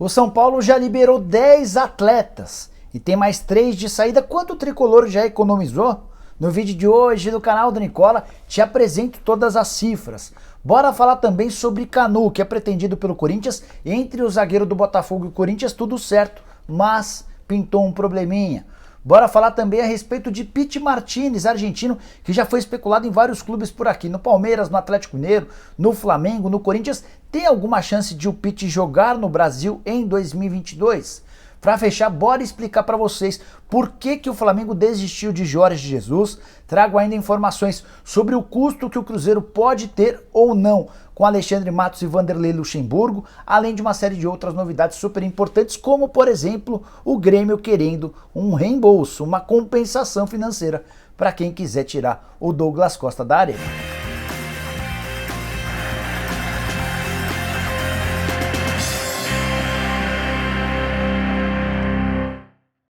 O São Paulo já liberou 10 atletas e tem mais 3 de saída. Quanto o tricolor já economizou? No vídeo de hoje do canal do Nicola te apresento todas as cifras. Bora falar também sobre Canu, que é pretendido pelo Corinthians. Entre o zagueiro do Botafogo e o Corinthians tudo certo, mas pintou um probleminha. Bora falar também a respeito de Pity Martinez, argentino, que já foi especulado em vários clubes por aqui, no Palmeiras, no Atlético Mineiro, no Flamengo, no Corinthians. Tem alguma chance de o Pity jogar no Brasil em 2022? Para fechar, bora explicar para vocês por que o Flamengo desistiu de Jorge Jesus. Trago ainda informações sobre o custo que o Cruzeiro pode ter ou não com Alexandre Matos e Vanderlei Luxemburgo, além de uma série de outras novidades super importantes, como por exemplo o Grêmio querendo um reembolso, uma compensação financeira para quem quiser tirar o Douglas Costa da arena.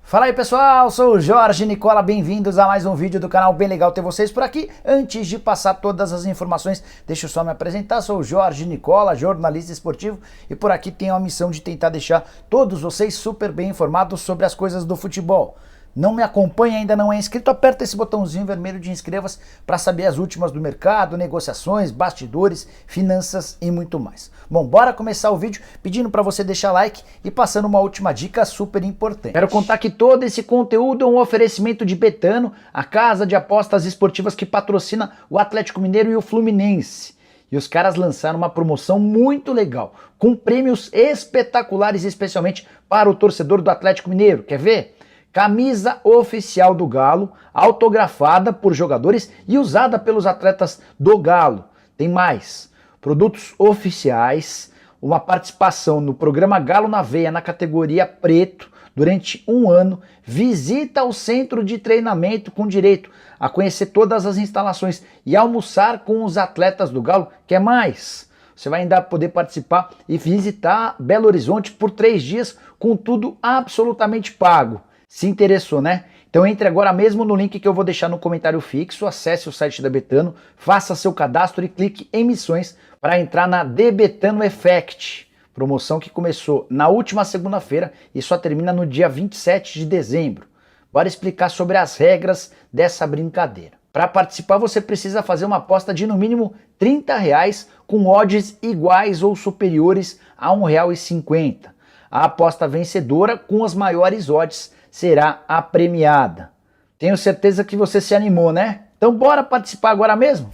Fala aí pessoal, sou o Jorge Nicola, bem-vindos a mais um vídeo do canal, bem legal ter vocês por aqui. Antes de passar todas as informações, deixa eu só me apresentar, sou o Jorge Nicola, jornalista esportivo, e por aqui tenho a missão de tentar deixar todos vocês super bem informados sobre as coisas do futebol. Não me acompanha, ainda não é inscrito, aperta esse botãozinho vermelho de inscreva-se para saber as últimas do mercado, negociações, bastidores, finanças e muito mais. Bom, bora começar o vídeo pedindo para você deixar like e passando uma última dica super importante. Quero contar que todo esse conteúdo é um oferecimento de Betano, a casa de apostas esportivas que patrocina o Atlético Mineiro e o Fluminense. E os caras lançaram uma promoção muito legal, com prêmios espetaculares, especialmente para o torcedor do Atlético Mineiro. Quer ver? Camisa oficial do Galo, autografada por jogadores e usada pelos atletas do Galo. Tem mais, produtos oficiais, uma participação no programa Galo na Veia na categoria preto durante um ano, visita ao centro de treinamento com direito a conhecer todas as instalações e almoçar com os atletas do Galo. Quer mais? Você vai ainda poder participar e visitar Belo Horizonte por 3 dias com tudo absolutamente pago. Se interessou, né? Então entre agora mesmo no link que eu vou deixar no comentário fixo, acesse o site da Betano, faça seu cadastro e clique em missões para entrar na The Betano Effect, promoção que começou na última segunda-feira e só termina no dia 27 de dezembro. Bora explicar sobre as regras dessa brincadeira. Para participar você precisa fazer uma aposta de no mínimo R$30 com odds iguais ou superiores a R$1,50. A aposta vencedora com as maiores odds será a premiada. Tenho certeza que você se animou, né? Então bora participar agora mesmo?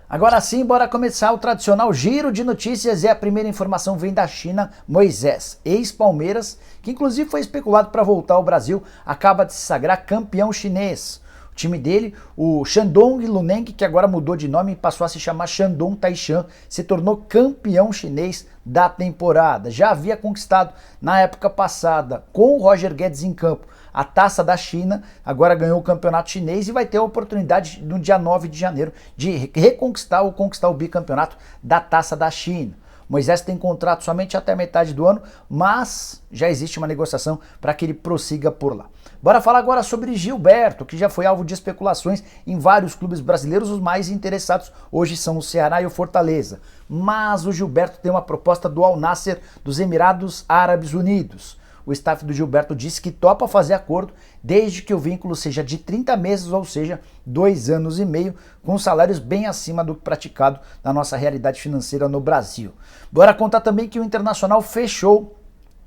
Agora sim, bora começar o tradicional giro de notícias e a primeira informação vem da China. Moisés, ex-Palmeiras, que inclusive foi especulado para voltar ao Brasil, acaba de se sagrar campeão chinês. O time dele, o Shandong Luneng, que agora mudou de nome e passou a se chamar Shandong Taishan, se tornou campeão chinês da temporada. Já havia conquistado na época passada, com o Roger Guedes em campo, a Taça da China, agora ganhou o campeonato chinês e vai ter a oportunidade no dia 9 de janeiro de reconquistar ou conquistar o bicampeonato da Taça da China. Moisés tem contrato somente até a metade do ano, mas já existe uma negociação para que ele prossiga por lá. Bora falar agora sobre Gilberto, que já foi alvo de especulações em vários clubes brasileiros. Os mais interessados hoje são o Ceará e o Fortaleza. Mas o Gilberto tem uma proposta do Al Nassr dos Emirados Árabes Unidos. O staff do Gilberto disse que topa fazer acordo desde que o vínculo seja de 30 meses, ou seja, 2 anos e meio, com salários bem acima do praticado na nossa realidade financeira no Brasil. Bora contar também que o Internacional fechou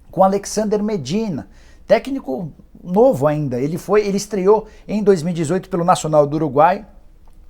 com Alexander Medina, técnico novo ainda. Ele estreou em 2018 pelo Nacional do Uruguai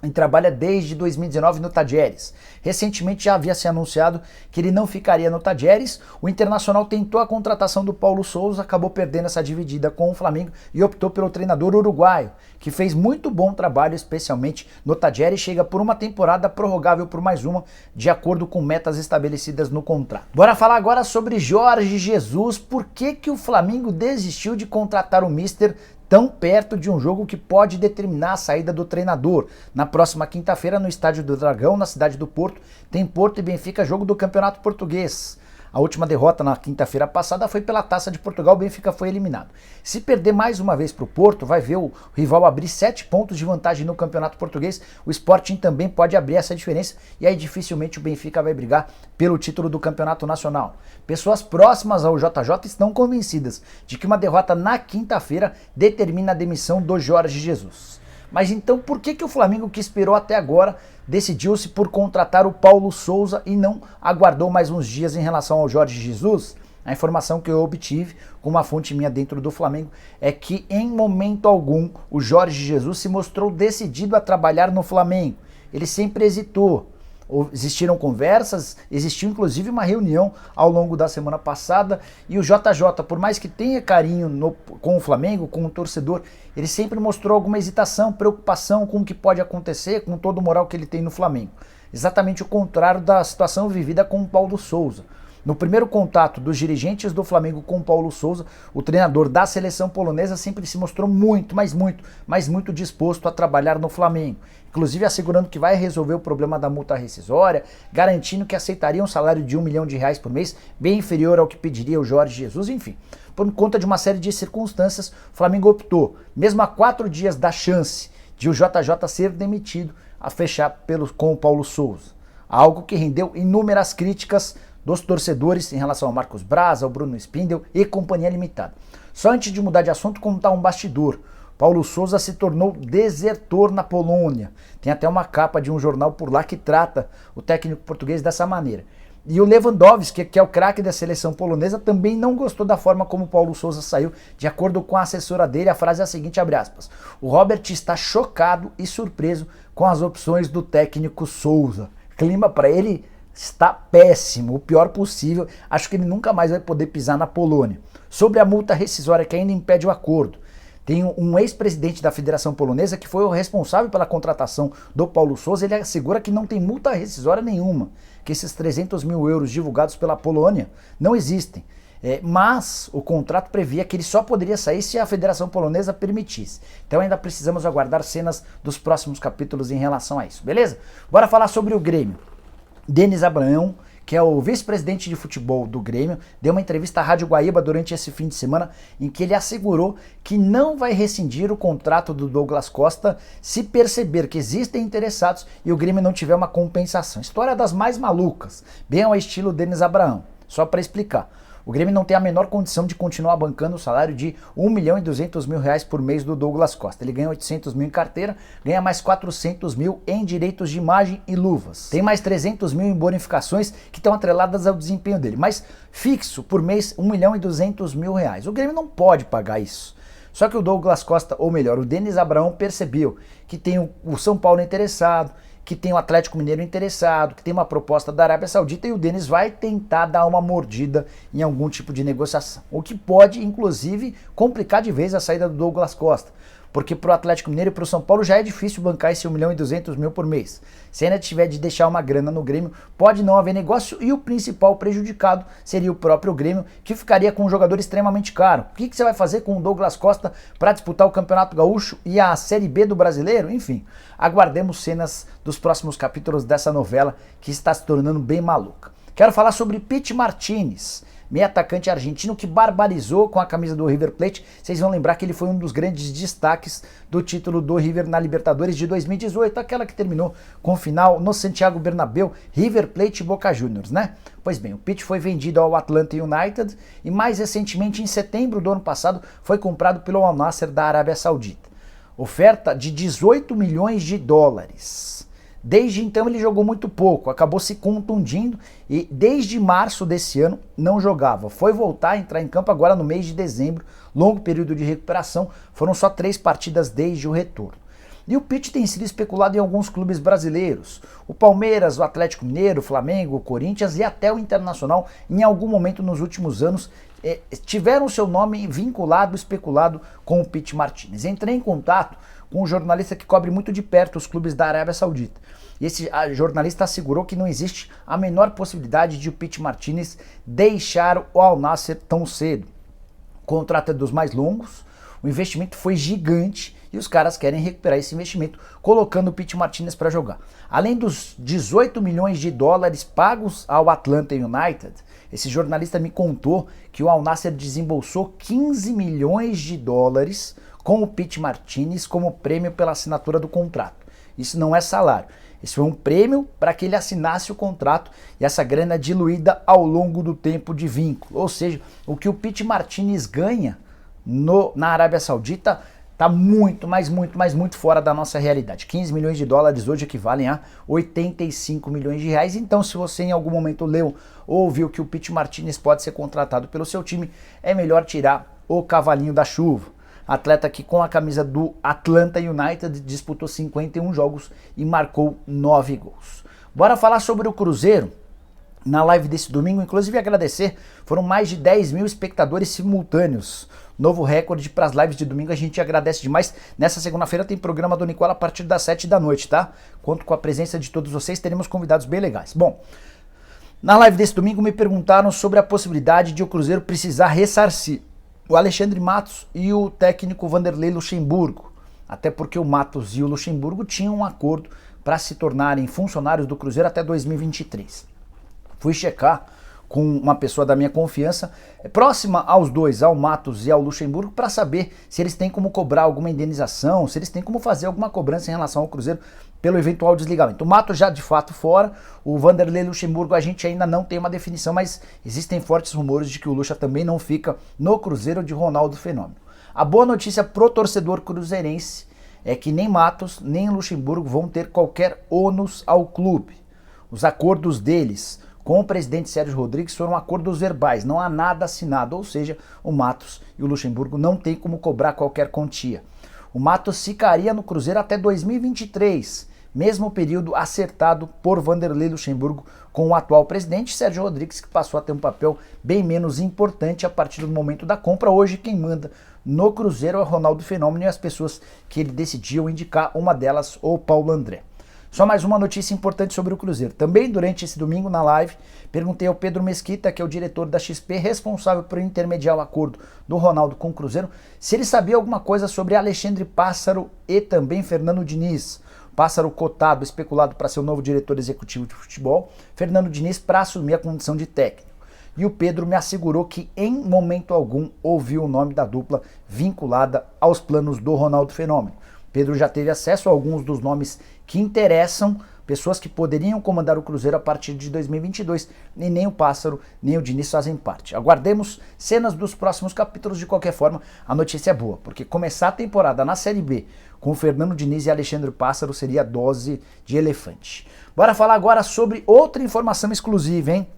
e trabalha desde 2019 no Talleres. Recentemente já havia se anunciado que ele não ficaria no Talleres. O Internacional tentou a contratação do Paulo Sousa, acabou perdendo essa dividida com o Flamengo e optou pelo treinador uruguaio, que fez muito bom trabalho, especialmente no Talleres. Chega por uma temporada prorrogável por mais uma, de acordo com metas estabelecidas no contrato. Bora falar agora sobre Jorge Jesus. Por que o Flamengo desistiu de contratar o Mister tão perto de um jogo que pode determinar a saída do treinador? Na próxima quinta-feira, no Estádio do Dragão, na cidade do Porto, tem Porto e Benfica, jogo do Campeonato Português. A última derrota na quinta-feira passada foi pela Taça de Portugal, o Benfica foi eliminado. Se perder mais uma vez para o Porto, vai ver o rival abrir 7 pontos de vantagem no Campeonato Português. O Sporting também pode abrir essa diferença e aí dificilmente o Benfica vai brigar pelo título do Campeonato Nacional. Pessoas próximas ao JJ estão convencidas de que uma derrota na quinta-feira determina a demissão do Jorge Jesus. Mas então por que o Flamengo, que esperou até agora, decidiu-se por contratar o Paulo Souza e não aguardou mais uns dias em relação ao Jorge Jesus? A informação que eu obtive com uma fonte minha dentro do Flamengo é que em momento algum o Jorge Jesus se mostrou decidido a trabalhar no Flamengo. Ele sempre hesitou. Existiram conversas, existiu inclusive uma reunião ao longo da semana passada e o JJ, por mais que tenha carinho com o Flamengo, com o torcedor, ele sempre mostrou alguma hesitação, preocupação com o que pode acontecer, com todo o moral que ele tem no Flamengo. Exatamente o contrário da situação vivida com o Paulo Souza. No primeiro contato dos dirigentes do Flamengo com o Paulo Souza, o treinador da seleção polonesa sempre se mostrou muito disposto a trabalhar no Flamengo. Inclusive assegurando que vai resolver o problema da multa rescisória, garantindo que aceitaria um salário de R$1 milhão por mês, bem inferior ao que pediria o Jorge Jesus, enfim. Por conta de uma série de circunstâncias, o Flamengo optou, mesmo a 4 dias da chance de o JJ ser demitido, a fechar com o Paulo Souza. Algo que rendeu inúmeras críticas dos torcedores em relação ao Marcos Braz, ao Bruno Spindel e Companhia Limitada. Só antes de mudar de assunto, contar um bastidor. Paulo Souza se tornou desertor na Polônia. Tem até uma capa de um jornal por lá que trata o técnico português dessa maneira. E o Lewandowski, que é o craque da seleção polonesa, também não gostou da forma como o Paulo Souza saiu. De acordo com a assessora dele, a frase é a seguinte, abre aspas: "O Robert está chocado e surpreso com as opções do técnico Souza. Clima para ele está péssimo, o pior possível. Acho que ele nunca mais vai poder pisar na Polônia." Sobre a multa rescisória que ainda impede o acordo, tem um ex-presidente da Federação Polonesa que foi o responsável pela contratação do Paulo Souza. Ele assegura que não tem multa rescisória nenhuma, que esses 300 mil euros divulgados pela Polônia não existem. Mas o contrato previa que ele só poderia sair se a Federação Polonesa permitisse. Então ainda precisamos aguardar cenas dos próximos capítulos em relação a isso, beleza? Bora falar sobre o Grêmio. Denis Abraão, que é o vice-presidente de futebol do Grêmio, deu uma entrevista à Rádio Guaíba durante esse fim de semana em que ele assegurou que não vai rescindir o contrato do Douglas Costa se perceber que existem interessados e o Grêmio não tiver uma compensação. História das mais malucas, bem ao estilo Denis Abraão. Só para explicar. O Grêmio não tem a menor condição de continuar bancando o salário de R$1.200.000 por mês do Douglas Costa. Ele ganha 800 mil em carteira, ganha mais 400 mil em direitos de imagem e luvas. Tem mais 300 mil em bonificações que estão atreladas ao desempenho dele. Mas fixo por mês R$1.200.000. O Grêmio não pode pagar isso. Só que o Douglas Costa, ou melhor, o Denis Abraão percebeu que tem o São Paulo interessado, que tem o Atlético Mineiro interessado, que tem uma proposta da Arábia Saudita e o Denis vai tentar dar uma mordida em algum tipo de negociação. O que pode, inclusive, complicar de vez a saída do Douglas Costa. Porque para o Atlético Mineiro e para o São Paulo já é difícil bancar esse R$1.200.000 por mês. Se ainda tiver de deixar uma grana no Grêmio, pode não haver negócio e o principal prejudicado seria o próprio Grêmio, que ficaria com um jogador extremamente caro. O que você vai fazer com o Douglas Costa para disputar o Campeonato Gaúcho e a Série B do Brasileiro? Enfim, aguardemos cenas dos próximos capítulos dessa novela que está se tornando bem maluca. Quero falar sobre Pity Martinez, meio atacante argentino que barbarizou com a camisa do River Plate. Vocês vão lembrar que ele foi um dos grandes destaques do título do River na Libertadores de 2018, aquela que terminou com o final no Santiago Bernabéu, River Plate e Boca Juniors, né? Pois bem, o Pity foi vendido ao Atlanta United e mais recentemente, em setembro do ano passado, foi comprado pelo Al Nassr da Arábia Saudita. Oferta de $18 milhões. Desde então ele jogou muito pouco, acabou se contundindo e desde março desse ano não jogava. Foi voltar a entrar em campo agora no mês de dezembro, longo período de recuperação, foram só 3 partidas desde o retorno. E o Pity tem sido especulado em alguns clubes brasileiros. O Palmeiras, o Atlético Mineiro, o Flamengo, o Corinthians e até o Internacional, em algum momento nos últimos anos, tiveram seu nome vinculado, especulado com o Pity Martinez. Entrei em contato com um jornalista que cobre muito de perto os clubes da Arábia Saudita. E esse jornalista assegurou que não existe a menor possibilidade de o Pity Martinez deixar o Al Nassr tão cedo. O contrato é dos mais longos, o investimento foi gigante e os caras querem recuperar esse investimento colocando o Pity Martinez para jogar. Além dos $18 milhões pagos ao Atlanta United, Esse jornalista me contou que o Al Nassr desembolsou 15 milhões de dólares com o Pete Martinez como prêmio pela assinatura do contrato. Isso não é salário. Isso foi um prêmio para que ele assinasse o contrato e essa grana é diluída ao longo do tempo de vínculo. Ou seja, o que o Pete Martinez ganha na Arábia Saudita está muito fora da nossa realidade. 15 milhões de dólares hoje equivalem a 85 milhões de reais. Então, se você em algum momento leu ou ouviu que o Pete Martinez pode ser contratado pelo seu time, é melhor tirar o cavalinho da chuva. Atleta que com a camisa do Atlanta United disputou 51 jogos e marcou 9 gols. Bora falar sobre o Cruzeiro na live desse domingo, inclusive agradecer, foram mais de 10 mil espectadores simultâneos. Novo recorde para as lives de domingo, a gente agradece demais. Nessa segunda-feira tem programa do Nicola a partir das 7 da noite, tá? Conto com a presença de todos vocês, teremos convidados bem legais. Bom, na live desse domingo me perguntaram sobre a possibilidade de o Cruzeiro precisar ressarcir o Alexandre Matos e o técnico Vanderlei Luxemburgo, até porque o Matos e o Luxemburgo tinham um acordo para se tornarem funcionários do Cruzeiro até 2023. Fui checar com uma pessoa da minha confiança, próxima aos dois, ao Matos e ao Luxemburgo, para saber se eles têm como cobrar alguma indenização, se eles têm como fazer alguma cobrança em relação ao Cruzeiro pelo eventual desligamento. O Matos já de fato fora, o Vanderlei Luxemburgo a gente ainda não tem uma definição, mas existem fortes rumores de que o Luxa também não fica no Cruzeiro de Ronaldo Fenômeno. A boa notícia pro torcedor cruzeirense é que nem Matos nem Luxemburgo vão ter qualquer ônus ao clube. Os acordos deles com o presidente Sérgio Rodrigues foram acordos verbais, não há nada assinado, ou seja, o Matos e o Luxemburgo não tem como cobrar qualquer quantia. O Matos ficaria no Cruzeiro até 2023, mesmo período acertado por Vanderlei Luxemburgo com o atual presidente Sérgio Rodrigues, que passou a ter um papel bem menos importante a partir do momento da compra. Hoje quem manda no Cruzeiro é o Ronaldo Fenômeno e as pessoas que ele decidiu indicar, uma delas o Paulo André. Só mais uma notícia importante sobre o Cruzeiro. Também durante esse domingo na live, perguntei ao Pedro Mesquita, que é o diretor da XP, responsável por intermediar o acordo do Ronaldo com o Cruzeiro, se ele sabia alguma coisa sobre Alexandre Pássaro e também Fernando Diniz. Pássaro cotado, especulado para ser o novo diretor executivo de futebol, Fernando Diniz para assumir a condição de técnico. E o Pedro me assegurou que em momento algum ouviu o nome da dupla vinculada aos planos do Ronaldo Fenômeno. Pedro já teve acesso a alguns dos nomes que interessam, pessoas que poderiam comandar o Cruzeiro a partir de 2022, e nem o Pássaro, nem o Diniz fazem parte. Aguardemos cenas dos próximos capítulos. De qualquer forma, a notícia é boa, porque começar a temporada na Série B com Fernando Diniz e Alexandre Pássaro seria dose de elefante. Bora falar agora sobre outra informação exclusiva, hein?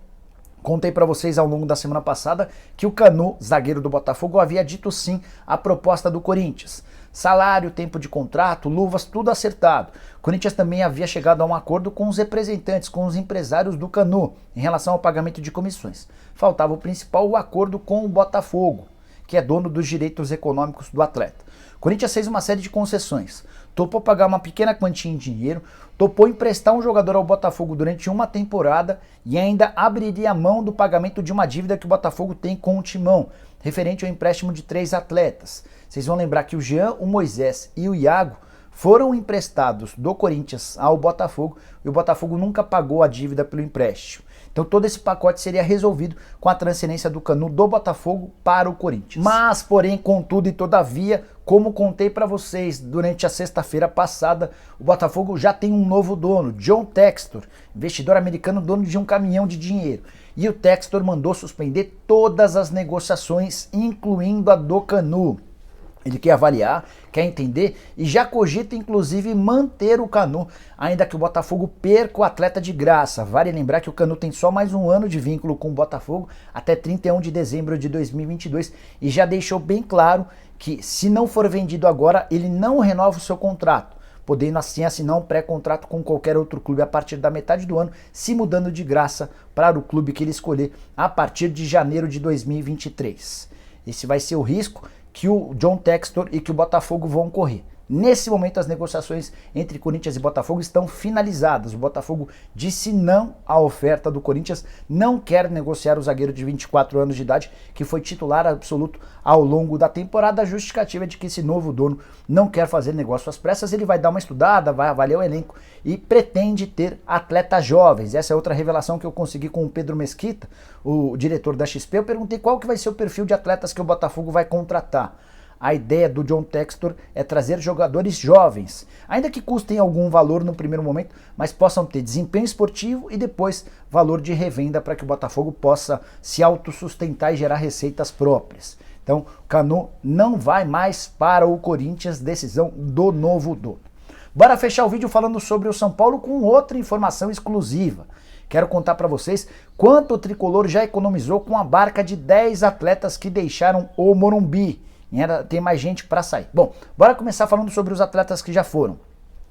Contei para vocês ao longo da semana passada que o Canu, zagueiro do Botafogo, havia dito sim à proposta do Corinthians. Salário, tempo de contrato, luvas, tudo acertado. O Corinthians também havia chegado a um acordo com os representantes, com os empresários do Canu, em relação ao pagamento de comissões. Faltava o principal, o acordo com o Botafogo, que é dono dos direitos econômicos do atleta. O Corinthians fez uma série de concessões. Topou pagar uma pequena quantia em dinheiro, topou emprestar um jogador ao Botafogo durante uma temporada e ainda abriria a mão do pagamento de uma dívida que o Botafogo tem com o Timão, referente ao empréstimo de 3 atletas. Vocês vão lembrar que o Jean, o Moisés e o Iago foram emprestados do Corinthians ao Botafogo e o Botafogo nunca pagou a dívida pelo empréstimo. Então todo esse pacote seria resolvido com a transferência do Canu do Botafogo para o Corinthians. Mas, porém, contudo e todavia, como contei para vocês durante a sexta-feira passada, o Botafogo já tem um novo dono, John Textor, investidor americano, dono de um caminhão de dinheiro. E o Textor mandou suspender todas as negociações, incluindo a do Canu. Ele quer avaliar, quer entender e já cogita inclusive manter o Canu, ainda que o Botafogo perca o atleta de graça. Vale lembrar que o Canu tem só mais um ano de vínculo com o Botafogo, até 31 de dezembro de 2022, e já deixou bem claro que se não for vendido agora, ele não renova o seu contrato, podendo assim assinar um pré-contrato com qualquer outro clube a partir da metade do ano, se mudando de graça para o clube que ele escolher a partir de janeiro de 2023. Esse vai ser o risco que o John Textor e que o Botafogo vão correr. Nesse momento as negociações entre Corinthians e Botafogo estão finalizadas. O Botafogo disse não à oferta do Corinthians, não quer negociar o zagueiro de 24 anos de idade, que foi titular absoluto ao longo da temporada. A justificativa é de que esse novo dono não quer fazer negócio às pressas, ele vai dar uma estudada, vai avaliar o elenco e pretende ter atletas jovens. Essa é outra revelação que eu consegui com o Pedro Mesquita, o diretor da XP. Eu perguntei qual que vai ser o perfil de atletas que o Botafogo vai contratar. A ideia do John Textor é trazer jogadores jovens, ainda que custem algum valor no primeiro momento, mas possam ter desempenho esportivo e depois valor de revenda para que o Botafogo possa se autossustentar e gerar receitas próprias. Então, o Canu não vai mais para o Corinthians, decisão do novo dono. Bora fechar o vídeo falando sobre o São Paulo com outra informação exclusiva. Quero contar para vocês quanto o Tricolor já economizou com a barca de 10 atletas que deixaram o Morumbi. E ainda tem mais gente para sair. Bom, bora começar falando sobre os atletas que já foram.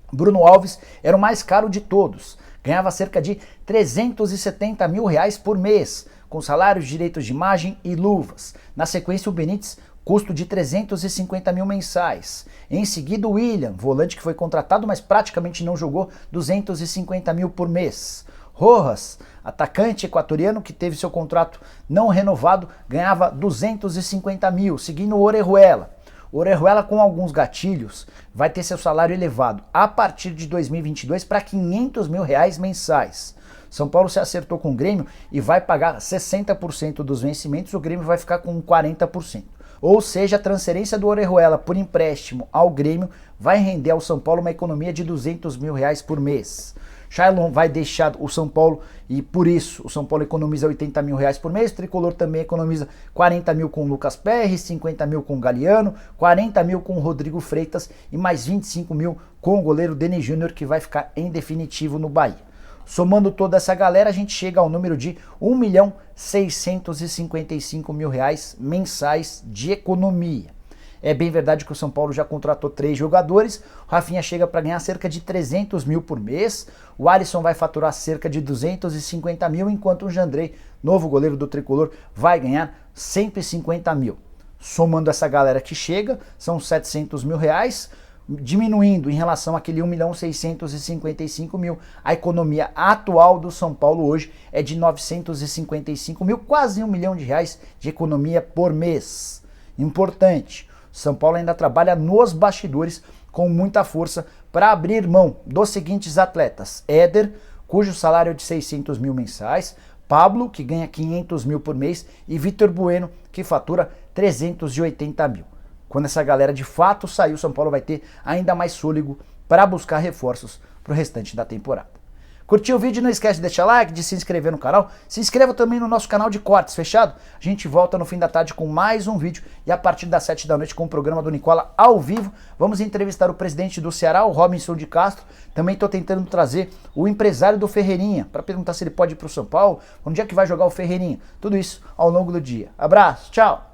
Bruno Alves era o mais caro de todos. Ganhava cerca de 370 mil reais por mês, com salários, direitos de imagem e luvas. Na sequência, o Benítez, custo de 350 mil mensais. Em seguida, o William, volante que foi contratado, mas praticamente não jogou, 250 mil por mês. Rojas, atacante equatoriano que teve seu contrato não renovado, ganhava 250 mil, seguindo o Orejuela. O Orejuela, com alguns gatilhos, vai ter seu salário elevado a partir de 2022 para 500 mil reais mensais. São Paulo se acertou com o Grêmio e vai pagar 60% dos vencimentos, o Grêmio vai ficar com 40%. Ou seja, a transferência do Orejuela por empréstimo ao Grêmio vai render ao São Paulo uma economia de 200 mil reais por mês. Shailon vai deixar o São Paulo e por isso o São Paulo economiza 80 mil reais por mês. O Tricolor também economiza 40 mil com o Lucas Perry, 50 mil com o Galeano, 40 mil com o Rodrigo Freitas e mais 25 mil com o goleiro Denis Júnior, que vai ficar em definitivo no Bahia. Somando toda essa galera, a gente chega ao número de 1.655 mil reais mensais de economia. É bem verdade que o São Paulo já contratou 3 jogadores, o Rafinha chega para ganhar cerca de 300 mil por mês, o Alisson vai faturar cerca de 250 mil, enquanto o Jandrei, novo goleiro do Tricolor, vai ganhar 150 mil. Somando essa galera que chega, são 700 mil reais, diminuindo em relação àquele 1.655 mil. A economia atual do São Paulo hoje é de 955 mil, quase 1 milhão de reais de economia por mês. Importante. São Paulo ainda trabalha nos bastidores com muita força para abrir mão dos seguintes atletas: Éder, cujo salário é de 600 mil mensais, Pablo, que ganha 500 mil por mês, e Vitor Bueno, que fatura 380 mil. Quando essa galera de fato sair, o São Paulo vai ter ainda mais fôlego para buscar reforços para o restante da temporada. Curtiu o vídeo? Não esquece de deixar like, de se inscrever no canal. Se inscreva também no nosso canal de cortes, fechado? A gente volta no fim da tarde com mais um vídeo e a partir das 7 da noite com o programa do Nicola ao vivo. Vamos entrevistar o presidente do Ceará, o Robinson de Castro. Também estou tentando trazer o empresário do Ferreirinha para perguntar se ele pode ir para o São Paulo, onde é que vai jogar o Ferreirinha. Tudo isso ao longo do dia. Abraço, tchau!